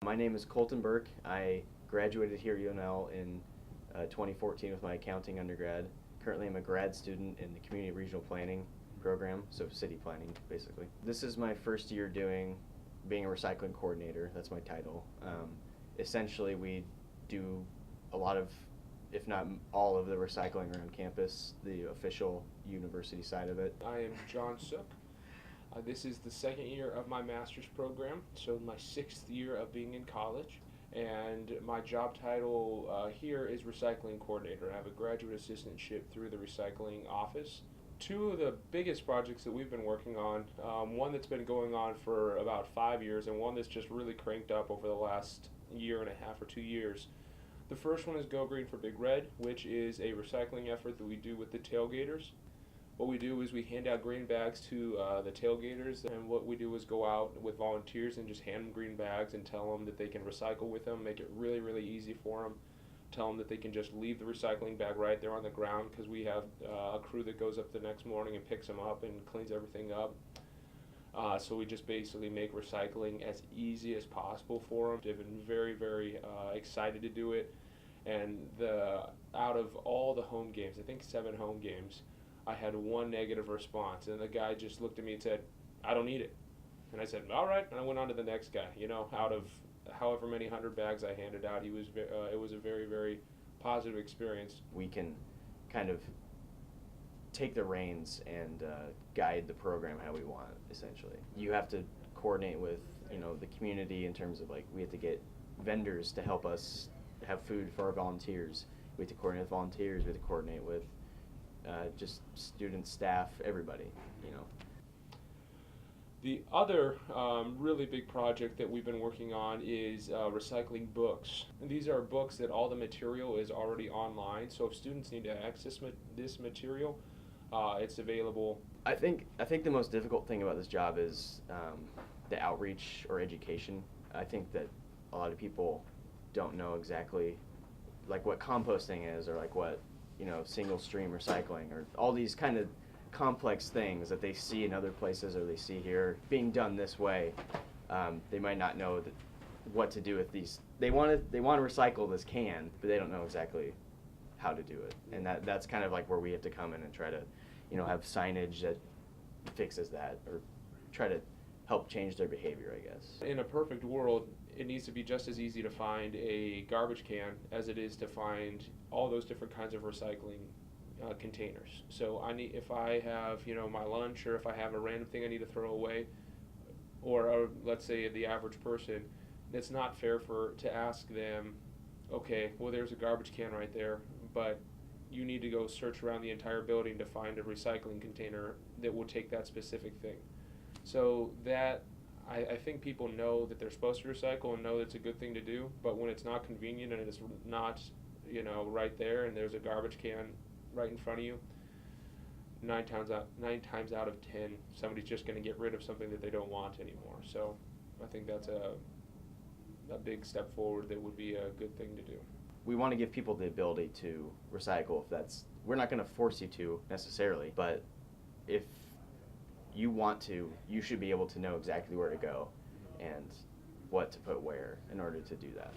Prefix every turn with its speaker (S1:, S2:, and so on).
S1: My name is Colton Burke. I graduated here at UNL in 2014 with my accounting undergrad. Currently I'm a grad student in the community regional planning program, so city planning basically. This is my first year being a recycling coordinator. That's my title. Essentially we do a lot of, if not all of the recycling around campus, the official university side of it.
S2: I am John Sook. This is the second year of my master's program, so my sixth year of being in college. And my job title here is recycling coordinator. I have a graduate assistantship through the recycling office. Two of the biggest projects that we've been working on, one that's been going on for about 5 years and one that's just really cranked up over the last year and a half or 2 years. The first one is Go Green for Big Red, which is a recycling effort that we do with the tailgaters. What we do is we hand out green bags to the tailgaters, and what we do is go out with volunteers and just hand them green bags and tell them that they can recycle with them, make it really, really easy for them. Tell them that they can just leave the recycling bag right there on the ground, because we have a crew that goes up the next morning and picks them up and cleans everything up. So we just basically make recycling as easy as possible for them. They've been very, very excited to do it. And out of all the home games, I think 7 home games, I had one negative response, and the guy just looked at me and said, "I don't need it." And I said, "All right," and I went on to the next guy. You know, out of however many 100 bags I handed out, it was a very, very positive experience.
S1: We can kind of take the reins and guide the program how we want, essentially. You have to coordinate with, the community in terms of, we have to get vendors to help us have food for our volunteers. We have to coordinate with volunteers, we have to coordinate with just students, staff, everybody,
S2: The other really big project that we've been working on is recycling books. And these are books that all the material is already online, so if students need to access this material, it's available.
S1: I think the most difficult thing about this job is the outreach or education. I think that a lot of people don't know exactly what composting is, or what single stream recycling, or all these kind of complex things that they see in other places or they see here being done this way. They might not know what to do with these. They want to recycle this can, but they don't know exactly how to do it. And that's kind of where we have to come in and try to have signage that fixes that, or try to help change their behavior, I guess.
S2: In a perfect world, it needs to be just as easy to find a garbage can as it is to find all those different kinds of recycling containers. So if I have my lunch, or if I have a random thing I need to throw away, or let's say the average person, it's not fair to ask them, okay, well, there's a garbage can right there, but you need to go search around the entire building to find a recycling container that will take that specific thing. So that I think people know that they're supposed to recycle and know it's a good thing to do, but when it's not convenient and it's not right there, and there's a garbage can right in front of you, 9 times out of 10 somebody's just going to get rid of something that they don't want anymore. So I think that's a big step forward that would be a good thing to do.
S1: We want to give people the ability to recycle. We're not going to force you to necessarily, but if you want to, you should be able to know exactly where to go and what to put where in order to do that.